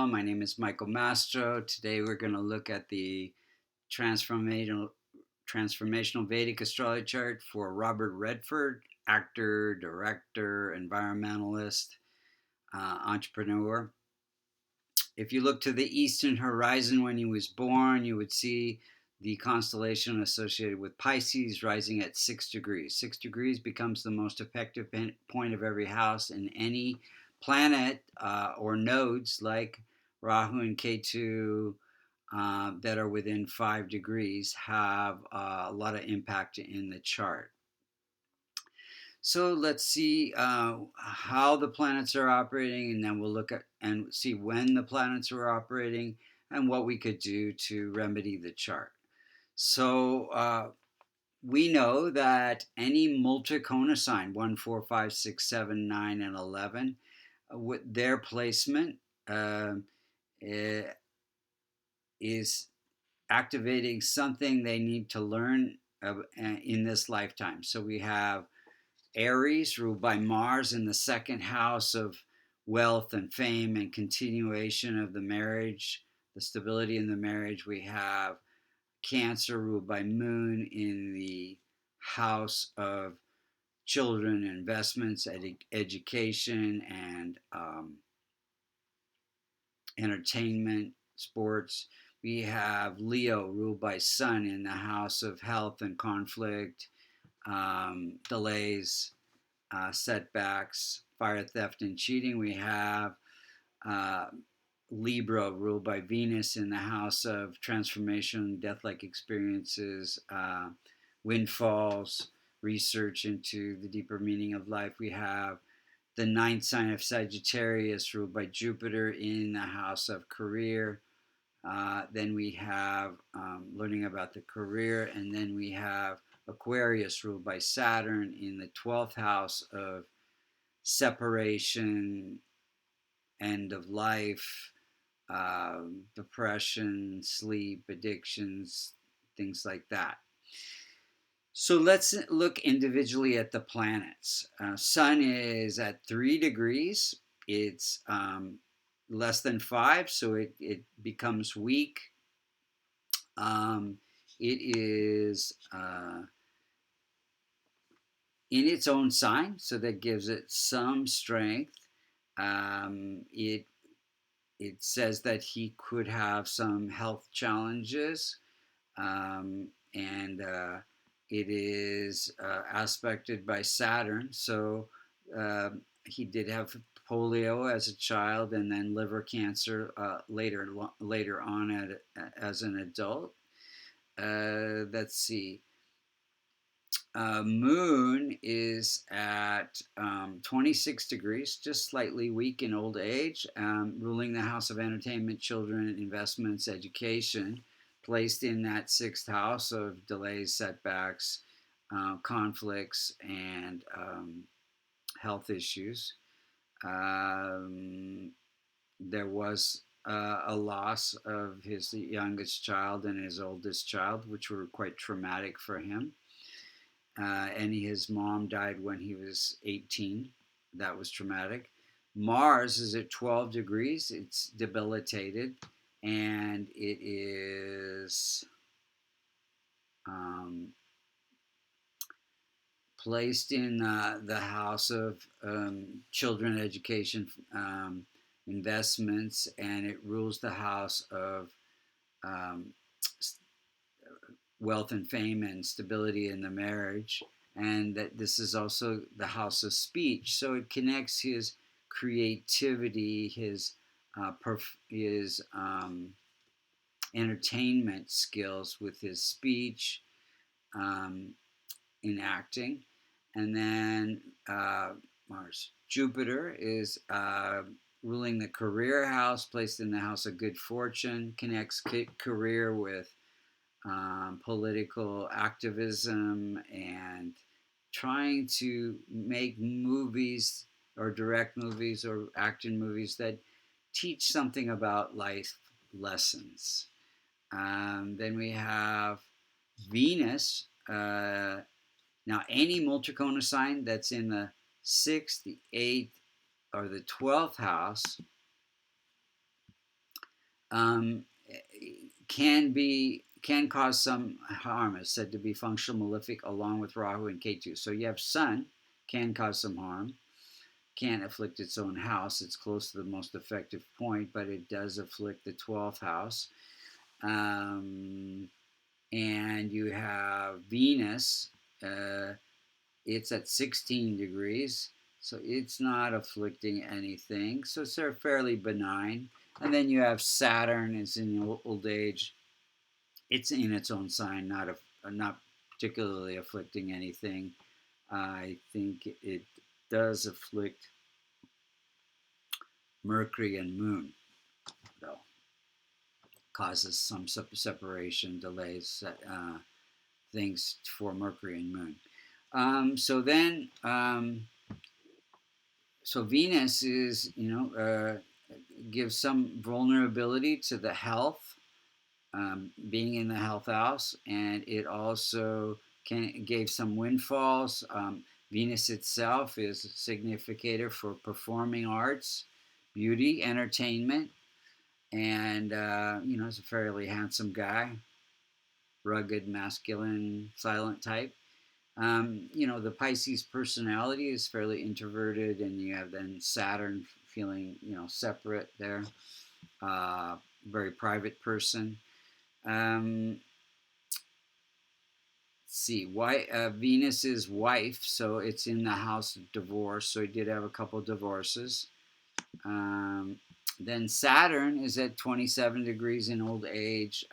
My name is Michael Mastro. Today we're going to look at the transformational transformational Vedic astrology chart for Robert Redford, actor, director, environmentalist, entrepreneur. If you look to the eastern horizon when he was born, you would see the constellation associated with Pisces rising at 6 degrees. 6 degrees becomes the most effective point of every house, and any planet or nodes like Rahu and Ketu that are within 5 degrees have a lot of impact in the chart. So let's see how the planets are operating, and then we'll look at and see when the planets are operating and what we could do to remedy the chart. So we know that any multicona sign, 1, 4, 5, 6, 7, 9, and 11, with their placement is activating something they need to learn in this lifetime. So we have Aries, ruled by Mars in the second house of wealth and fame and continuation of the marriage, the stability in the marriage. We have Cancer, ruled by Moon in the house of children, investments, education, and entertainment, sports. We have Leo, ruled by Sun in the house of health and conflict, delays, setbacks, fire, theft, and cheating. We have uh, Libra, ruled by Venus in the house of transformation, death-like experiences, windfalls, research into the deeper meaning of life. We have the ninth sign of Sagittarius, ruled by Jupiter in the house of career. Then we have learning about the career, and then we have Aquarius, ruled by Saturn in the 12th house of separation, end of life, depression, sleep, addictions, things like that. So let's look individually at the planets. Sun is at 3 degrees. It's less than 5, so it becomes weak. It is in its own sign, so that gives it some strength. It says that he could have some health challenges, and it is aspected by Saturn. So he did have polio as a child, and then liver cancer later on as an adult. Let's see. Moon is at 26 degrees, just slightly weak in old age, ruling the house of entertainment, children, investments, education, placed in that sixth house of delays, setbacks, conflicts, and health issues. There was a loss of his youngest child and his oldest child, which were quite traumatic for him. And his mom died when he was 18. That was traumatic. Mars is at 12 degrees. It's debilitated, and it is placed in the house of children, education, investments, and it rules the house of um, wealth and fame and stability in the marriage, and that this is also the house of speech. So it connects his creativity, his entertainment skills with his speech, in acting. And then Jupiter is ruling the career house, placed in the house of good fortune, connects career with political activism and trying to make movies or direct movies or act in movies that teach something about life lessons. Then we have Venus. Now, any multicona sign that's in the 6th, the 8th, or the 12th house um, can cause some harm. It's said to be functional malefic along with Rahu and Ketu. So you have Sun can cause some harm, can't afflict its own house. It's close to the most effective point, but it does afflict the 12th house. And you have Venus. It's at 16 degrees, so it's not afflicting anything. So it's fairly benign. And then you have Saturn. It's in old age. It's in its own sign, not particularly afflicting anything. I think it does afflict Mercury and Moon, though. Causes some separation, delays, things for Mercury and Moon. So then, so Venus is, gives some vulnerability to the health, being in the health house, and it also gave some windfalls. Venus itself is a significator for performing arts, beauty, entertainment, and he's a fairly handsome guy, rugged, masculine, silent type. The Pisces personality is fairly introverted, and you have then Saturn feeling, separate there. Very private person. Let's see, why Venus's wife, so it's in the house of divorce. So he did have a couple divorces. Then Saturn is at 27 degrees in old age.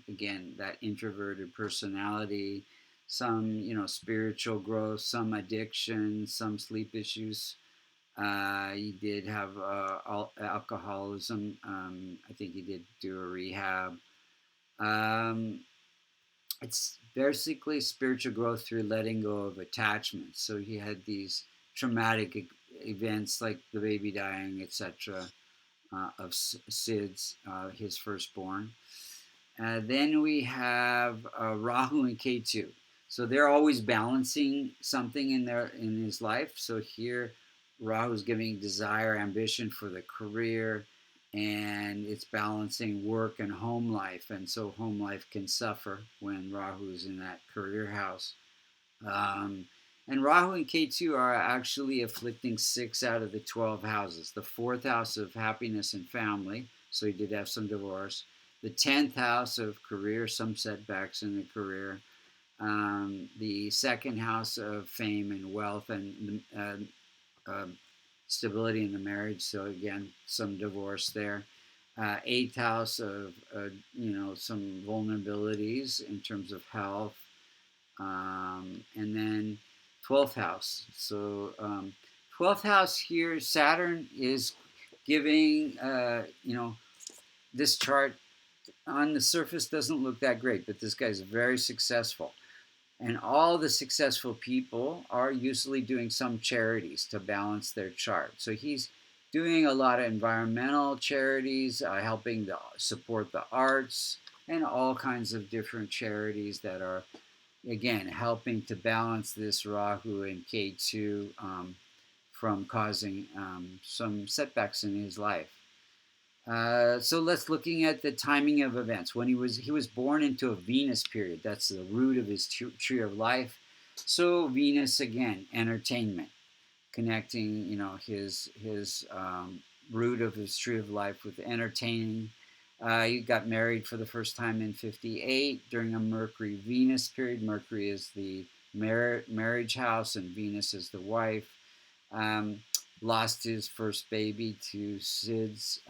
Again, that introverted personality, some spiritual growth, some addiction, some sleep issues. He did have alcoholism. I think he did do a rehab. It's basically spiritual growth through letting go of attachments. So he had these traumatic events like the baby dying, etc., of Sid's, his firstborn. Then we have Rahu and Ketu. So they're always balancing something in his life. So here, Rahu is giving desire, ambition for the career, and it's balancing work and home life. And so home life can suffer when Rahu is in that career house. And Rahu and Ketu are actually afflicting 6 out of the 12 houses. The 4th house of happiness and family, so he did have some divorce. The 10th house of career, some setbacks in the career. The 2nd house of fame and wealth and stability in the marriage, so again, some divorce there. 8th house of, some vulnerabilities in terms of health. And then 12th house. So 12th house here, Saturn is giving, this chart on the surface doesn't look that great, but this guy's very successful. And all the successful people are usually doing some charities to balance their chart. So he's doing a lot of environmental charities, helping to support the arts, and all kinds of different charities that are, again, helping to balance this Rahu and Ketu from causing some setbacks in his life. So let's looking at the timing of events. When he was born into a Venus period. That's the root of his tree of life. So Venus, again, entertainment, connecting his root of his tree of life with entertaining. He got married for the first time in 58 during a Mercury-Venus period. Mercury is the marriage house and Venus is the wife. Lost his first baby to Sid's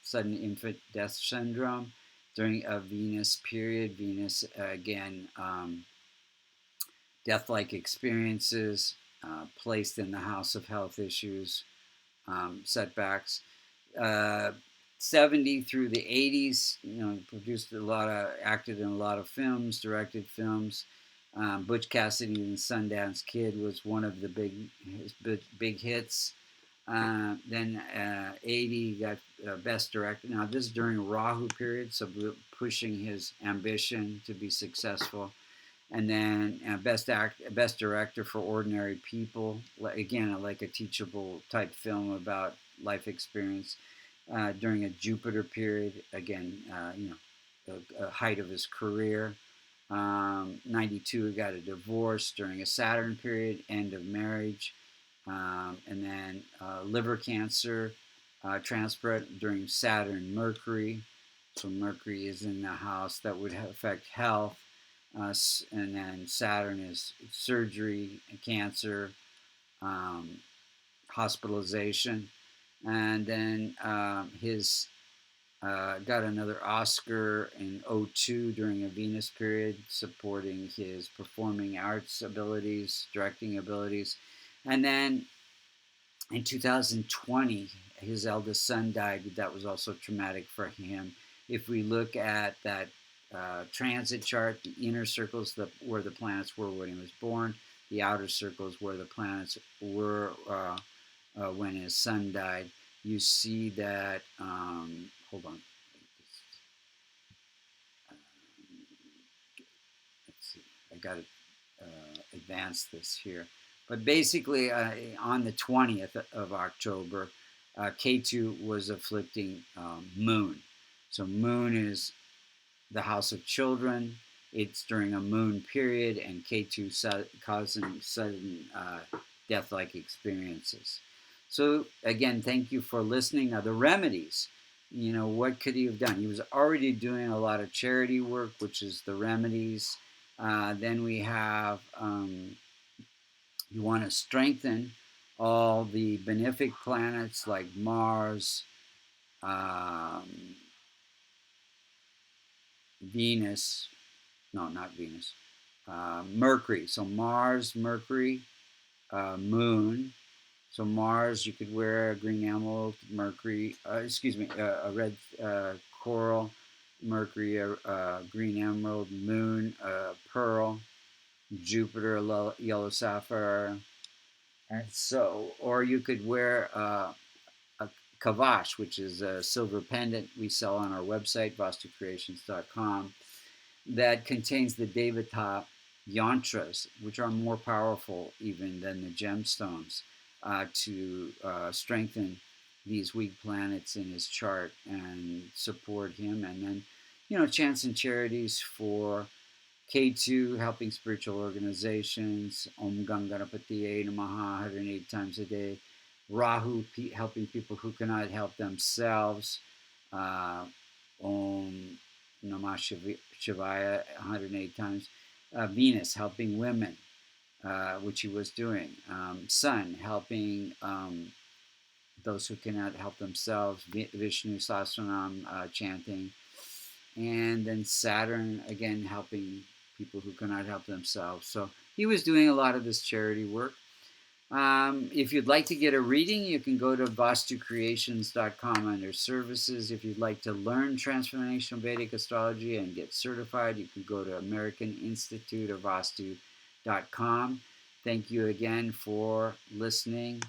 sudden infant death syndrome during a Venus period. Venus, again, death-like experiences, placed in the house of health issues, setbacks. 70 through the 80s, acted in a lot of films, directed films. Butch Cassidy and Sundance Kid was one of the big hits. Then 80 got Best Director. Now this is during a Rahu period, so pushing his ambition to be successful. And then Best Director for Ordinary People. Again, like a teachable type film about life experience. during a Jupiter period, again, a height of his career. 92, he got a divorce during a Saturn period, end of marriage. And then liver cancer transplant during Saturn, Mercury. So Mercury is in the house that would affect health. And then Saturn is surgery, cancer, hospitalization. And then his got another Oscar in '02 during a Venus period, supporting his performing arts abilities, directing abilities. And then in 2020, his eldest son died. That was also traumatic for him. If we look at that transit chart, the inner circles where the planets were when he was born, the outer circles where the planets were when his son died, you see that, hold on, let's see, I got to advance this here. But basically, on the 20th of October, K2 was afflicting Moon. So Moon is the house of children. It's during a Moon period, and K2 causing sudden death-like experiences. So again, thank you for listening. Now the remedies, what could he have done? He was already doing a lot of charity work, which is the remedies. Then we have, you want to strengthen all the benefic planets like Mars, Venus, no, not Venus, Mercury. So Mars, Mercury, Moon. So Mars, you could wear a green emerald, Mercury, a red coral, Mercury, a green emerald, Moon, pearl, Jupiter, a yellow sapphire. And so, or you could wear a kavash, which is a silver pendant we sell on our website, vastucreations.com, that contains the Devata yantras, which are more powerful even than the gemstones, to strengthen these weak planets in his chart and support him. And then, chants and charities for K2, helping spiritual organizations, Om Ganganapatiye Namaha 108 times a day. Rahu, helping people who cannot help themselves. Om Namah Shivaya 108 times. Venus, helping women, which he was doing. Sun, helping those who cannot help themselves. Vishnu Sahasranam chanting. And then Saturn, again, helping people who cannot help themselves. So he was doing a lot of this charity work. If you'd like to get a reading, you can go to vastucreations.com under services. If you'd like to learn transformational Vedic astrology and get certified, you can go to American Institute of Vastu.com. Thank you again for listening.